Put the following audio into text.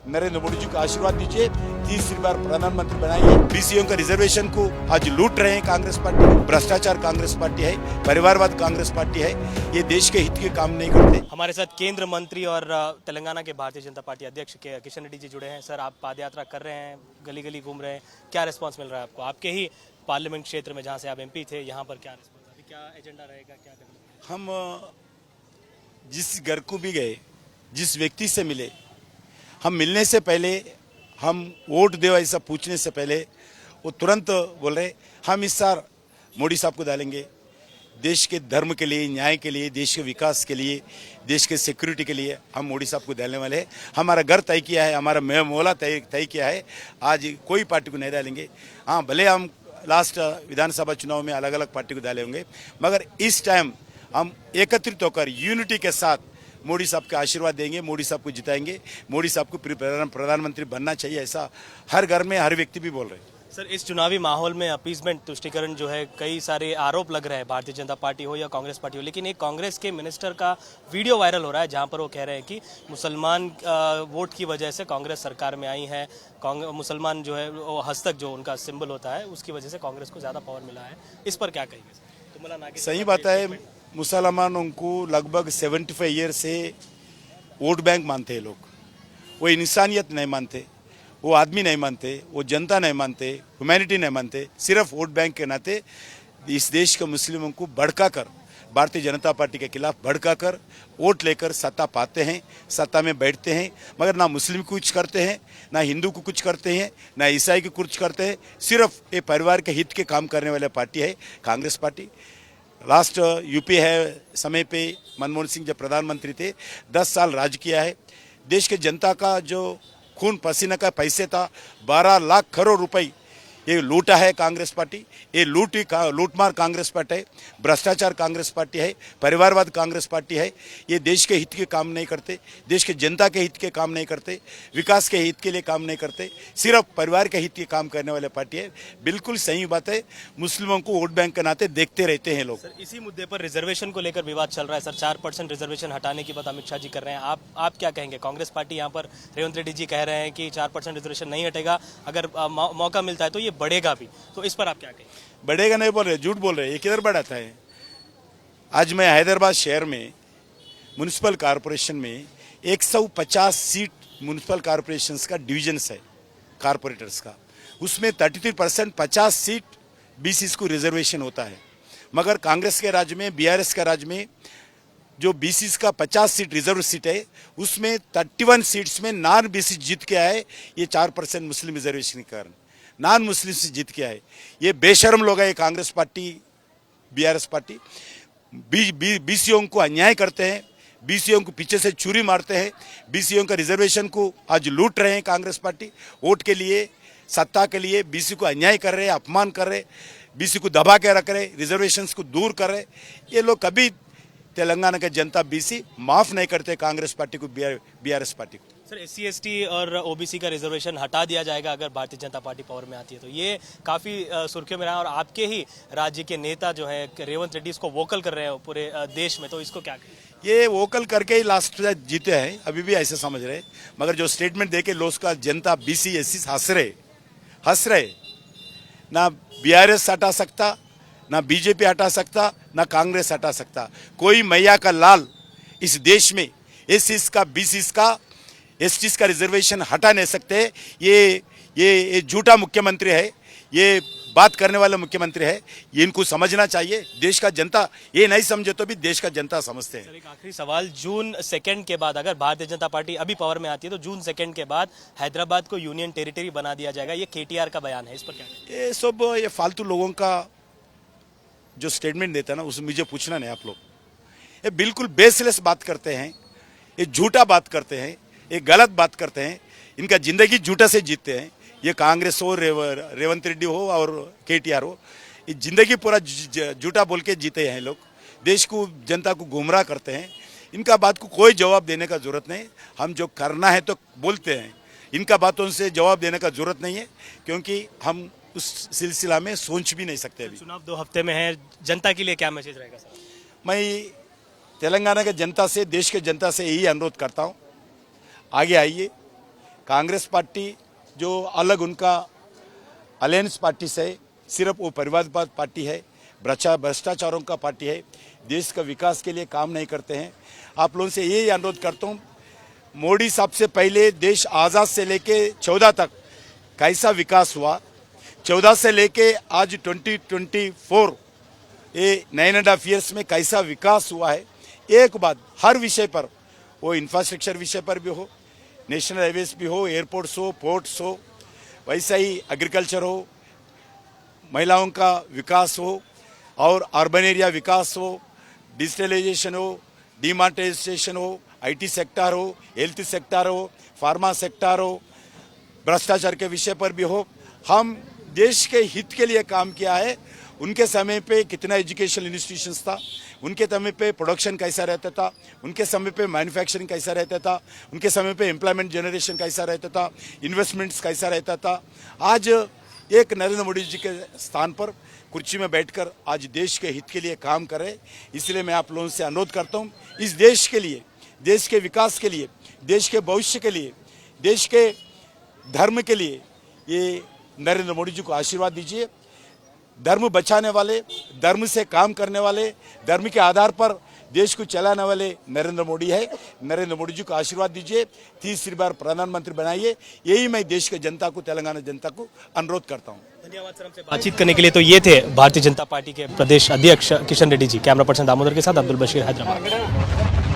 नरेंद्र मोदी जी को आशीर्वाद दीजिए, तीसरी बार प्रधानमंत्री बनाइए। बीसीओ का रिजर्वेशन को आज लूट रहे हैं कांग्रेस पार्टी, भ्रष्टाचार कांग्रेस पार्टी है, परिवारवाद कांग्रेस पार्टी है, ये देश के हित के काम नहीं करते। हमारे साथ केंद्र मंत्री और तेलंगाना के भारतीय जनता पार्टी अध्यक्ष के किशन रेड्डी जी जुड़े हैं। सर, आप पद यात्रा कर रहे हैं, गली गली घूम रहे हैं, क्या रिस्पांस मिल रहा है आपको? आपके ही पार्लियामेंट क्षेत्र में जहां से आप एमपी थे, यहाँ पर क्या रिस्पांस, अभी क्या एजेंडा रहेगा, क्या करेंगे? हम जिस घर को भी गए, जिस व्यक्ति से मिले, हम मिलने से पहले, हम वोट दो ऐसा पूछने से पहले वो तुरंत बोल रहे हम इस साल मोदी साहब को डालेंगे, देश के धर्म के लिए, न्याय के लिए, देश के विकास के लिए, देश के सिक्योरिटी के लिए हम मोदी साहब को डालने वाले हैं। हमारा घर तय किया है, हमारा मोहल्ला तय किया है, आज कोई पार्टी को नहीं डालेंगे। हाँ, भले हम लास्ट विधानसभा चुनाव में अलग अलग पार्टी को डाले होंगे, मगर इस टाइम हम एकत्रित होकर यूनिटी के साथ मोदी साहब का आशीर्वाद देंगे, मोदी साहब को जिताएंगे, मोदी साहब को प्रधानमंत्री बनना चाहिए, ऐसा हर घर में हर व्यक्ति भी बोल रहे हैं। सर, इस चुनावी माहौल में अपीसमेंट, तुष्टीकरण जो है, कई सारे आरोप लग रहे हैं, भारतीय जनता पार्टी हो या कांग्रेस पार्टी हो, लेकिन एक कांग्रेस के मिनिस्टर का वीडियो वायरल हो रहा है जहां पर वो कह रहे हैं कि मुसलमान वोट की वजह से कांग्रेस सरकार में आई है, मुसलमान जो है वो हस्तक जो उनका सिंबल होता है उसकी वजह से कांग्रेस को ज़्यादा पावर मिला है। इस पर क्या कहेंगे? सही बात है, मुसलमानों को लगभग 75 ईयर से वोट बैंक मानते हैं लोग, वो इंसानियत नहीं मानते, वो आदमी नहीं मानते, वो जनता नहीं मानते, ह्यूमैनिटी नहीं मानते, सिर्फ वोट बैंक के नाते इस देश के मुस्लिमों को भड़काकर, भारतीय जनता पार्टी के खिलाफ भड़काकर वोट लेकर सत्ता पाते हैं, सत्ता में बैठते हैं, मगर ना मुस्लिम को कुछ करते हैं, ना हिंदू को कुछ करते हैं, ना ईसाई को कुछ करते हैं, सिर्फ ये परिवार के हित के काम करने वाले पार्टी है कांग्रेस पार्टी। लास्ट यूपी है समय पे मनमोहन सिंह जब प्रधानमंत्री थे, 10 साल राज किया है, देश के जनता का जो खून पसीना का पैसे था 12 लाख करोड़ रुपए ये लूटा है कांग्रेस पार्टी, ये लूटमार कांग्रेस पार्टी है, भ्रष्टाचार कांग्रेस पार्टी है, परिवारवाद कांग्रेस पार्टी है, ये देश के हित के काम नहीं करते, देश के जनता के हित के काम नहीं करते, विकास के हित के लिए काम नहीं करते, सिर्फ परिवार के हित के काम करने वाले पार्टी है। बिल्कुल सही बात है, मुस्लिमों को वोट बैंक के नाते देखते रहते हैं लोग। सर, इसी मुद्दे पर रिजर्वेशन को लेकर विवाद चल रहा है। सर, 4% रिजर्वेशन हटाने की बात अमित शाह जी कर रहे हैं, आप क्या कहेंगे? कांग्रेस पार्टी यहाँ पर रेवंत रेड्डी जी कह रहे हैं कि 4% रिजर्वेशन नहीं हटेगा, अगर मौका मिलता है तो ये बढ़ेगा भी, तो इस पर आप क्या कहेंगे? बढ़ेगा नहीं बोल रहे, झूठ बोल रहे, ये किधर बढ़ाता है? आज मैं हैदराबाद शहर में म्युनिसिपल कॉरपोरेशन में 150 सीट म्युनिसिपल कॉरपोरेशंस का डिविजन्स है कॉरपोरेटर्स का, उसमें 33% 50 सीट बीसीस को रिजर्वेशन होता है, मगर कांग्रेस के राज्य में, बीआरएस का राज्य में जो बीसीस का 50 सीट रिजर्व सीट है, उसमें 31 सीट्स में नॉन बीसी जीत के आए, ये 4% मुस्लिम रिजर्वेशन के कारण नॉन मुस्लिम से जीत के आए। ये बेशर्म लोग है Congress party, BRS party, BCO को अन्याय करते हैं, बीसीओ को पीछे से छुरी मारते हैं, बीसीओ का रिजर्वेशन को आज लूट रहे हैं कांग्रेस पार्टी, वोट के लिए, सत्ता के लिए बीसी को अन्याय कर रहे हैं, अपमान कर रहे, बीसी को दबा के रख रहे, रिजर्वेशंस को दूर कर रहे। ये लोग कभी तेलंगाना के जनता बीसी माफ नहीं करते कांग्रेस पार्टी को, बीआरएस पार्टी को। सर, एससी एसटी और ओबीसी का रिजर्वेशन हटा दिया जाएगा अगर भारतीय जनता पार्टी पावर में आती है, तो ये काफी सुर्खियों में रहा, और आपके ही राज्य के नेता जो है रेवंत रेड्डी इसको वोकल कर रहे हैं पूरे देश में, तो इसको क्या कहें? ये वोकल करके ही लास्ट जीते हैं, अभी भी ऐसे समझ रहे, मगर जो स्टेटमेंट देके लोग का जनता बीसी एससी हंस रहे। ना बीआरएस हटा सकता, ना बीजेपी हटा सकता, ना कांग्रेस हटा सकता, कोई मैया का लाल इस देश में एससीस का, बीसीस का, एसटीस का रिजर्वेशन हटा नहीं सकते। ये झूठा मुख्यमंत्री है, ये बात करने वाला मुख्यमंत्री है, ये इनको समझना चाहिए। देश का जनता ये नहीं समझे तो भी देश का जनता समझते हैं। सर, एक आखिरी सवाल, जून 2 के बाद अगर भारतीय जनता पार्टी अभी पावर में आती है तो जून 2 के बाद हैदराबाद को यूनियन टेरिटरी बना दिया जाएगा, ये केटीआर का बयान है, इस पर क्या कहें? ये सब ये फालतू लोगों का जो स्टेटमेंट देता है ना, उसमें मुझे पूछना नहीं आप लोग, ये बिल्कुल बेसलेस बात करते हैं, ये झूठा बात करते हैं, ये गलत बात करते हैं, इनका जिंदगी झूठा से जीतते हैं। ये कांग्रेस हो, रेवंत रेड्डी हो और केटीआर हो, ये जिंदगी पूरा झूठा बोल के जीते हैं लोग, देश को, जनता को गुमराह करते हैं। इनका बात को कोई जवाब देने का जरूरत नहीं, हम जो करना है तो बोलते हैं, इनका बातों से जवाब देने का जरूरत नहीं है, क्योंकि हम उस सिलसिला में सोच भी नहीं सकते। अभी चुनाव 2 हफ्ते में है, जनता के लिए क्या मैसेज रहेगा सर? मैं तेलंगाना के जनता से, देश के जनता से यही अनुरोध करता हूँ, आगे आइए, कांग्रेस पार्टी जो अलग उनका अलायंस पार्टी से है, सिर्फ वो परिवारवाद पार्टी है, भ्रष्टाचारों का पार्टी है, देश का विकास के लिए काम नहीं करते हैं। आप लोगों से यही अनुरोध करता हूँ, मोदी साहब से पहले देश आज़ाद से लेके 14 तक कैसा विकास हुआ, 14 से लेके आज 2024 ये 9.5 ईयर्स में कैसा विकास हुआ है, एक बात हर विषय पर, वो इंफ्रास्ट्रक्चर विषय पर भी हो, नेशनल हाईवेज भी हो, एयरपोर्ट्स हो, पोर्ट्स हो, वैसा ही एग्रीकल्चर हो, महिलाओं का विकास हो और अर्बन एरिया विकास हो, डिजिटलाइजेशन हो, डिमोनेटाइजेशन हो, आईटी सेक्टर हो, हेल्थ सेक्टर हो, फार्मा सेक्टर हो, भ्रष्टाचार के विषय पर भी हो। हम देश के हित के लिए काम किया है। उनके समय पे कितना एजुकेशनल इंस्टीट्यूशंस था, उनके समय पे प्रोडक्शन कैसा रहता था, उनके समय पे मैन्युफैक्चरिंग कैसा रहता था, उनके समय पे एम्प्लॉयमेंट जनरेशन कैसा रहता था, इन्वेस्टमेंट्स कैसा रहता था। आज एक नरेंद्र मोदी जी के स्थान पर कुर्सी में बैठकर आज देश के हित के लिए काम करे। इसलिए मैं आप लोगों से अनुरोध करता हूँ, इस देश के लिए, देश के विकास के लिए, देश के भविष्य के लिए, देश के धर्म के लिए ये नरेंद्र मोदी जी को आशीर्वाद दीजिए। धर्म बचाने वाले, धर्म से काम करने वाले, धर्म के आधार पर देश को चलाने वाले नरेंद्र मोदी है। नरेंद्र मोदी जी को आशीर्वाद दीजिए, तीसरी बार प्रधानमंत्री बनाइए। यही मैं देश के जनता को, तेलंगाना जनता को अनुरोध करता हूँ। धन्यवाद सर, हमसे बातचीत करने के लिए। तो ये थे भारतीय जनता पार्टी के प्रदेश अध्यक्ष किशन रेड्डी जी। कैमरा पर्सन दामोदर के साथ अब्दुल बशीर, हैदराबाद।